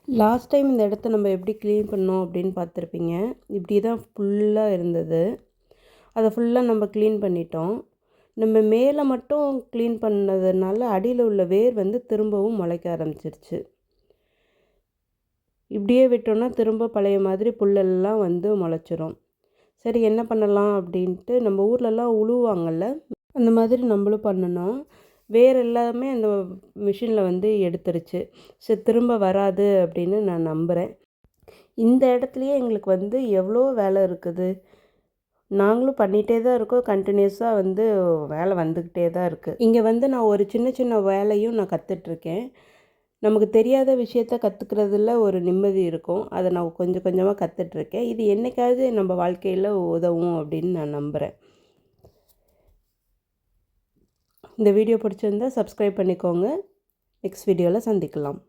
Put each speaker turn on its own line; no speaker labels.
Last time இந்த இடத்த நம்ம எப்படி க்ளீன் பண்ணோம் அப்படின்னு பார்த்துருப்பீங்க. இப்படி தான் ஃபுல்லாக இருந்தது. அதை ஃபுல்லாக நம்ம க்ளீன் பண்ணிட்டோம். நம்ம மேலே மட்டும் க்ளீன் பண்ணதுனால அடியில் உள்ள வேர் வந்து திரும்பவும் முளைக்க ஆரம்பிச்சிருச்சு. இப்படியே விட்டோன்னா திரும்ப பழைய மாதிரி புல்லெல்லாம் வந்து முளைச்சிரும். சரி என்ன பண்ணலாம் அப்படின்ட்டு நம்ம ஊர்லலாம் உழுவாங்கள்ல, அந்த மாதிரி நம்மளும் பண்ணணும். வேர் எல்லாமே அந்த மிஷினில் வந்து எடுத்துருச்சு. சரி திரும்ப வராது அப்படின்னு நான் நம்புகிறேன். இந்த இடத்துலையே எங்களுக்கு வந்து எவ்வளோ வேலை இருக்குது. நாங்களும் பண்ணிகிட்டே தான் இருக்கோம். கண்டினியூஸாக வந்து வேலை வந்துக்கிட்டே தான் இருக்குது. இங்கே வந்து நான் ஒரு சின்ன சின்ன வேலையும் நான் கற்றுட்ருக்கேன். நமக்கு தெரியாத விஷயத்த கற்றுக்கிறதுல ஒரு நிம்மதி இருக்கும். அதை நான் கொஞ்சம் கொஞ்சமாக கற்றுட்ருக்கேன். இது என்றைக்காவது நம்ம வாழ்க்கையில் உதவும் அப்படின்னு நான் நம்புகிறேன். இந்த வீடியோ பிடிச்சிருந்தால் சப்ஸ்கிரைப் பண்ணிக்கோங்க. நெக்ஸ்ட் வீடியோவில் சந்திக்கலாம்.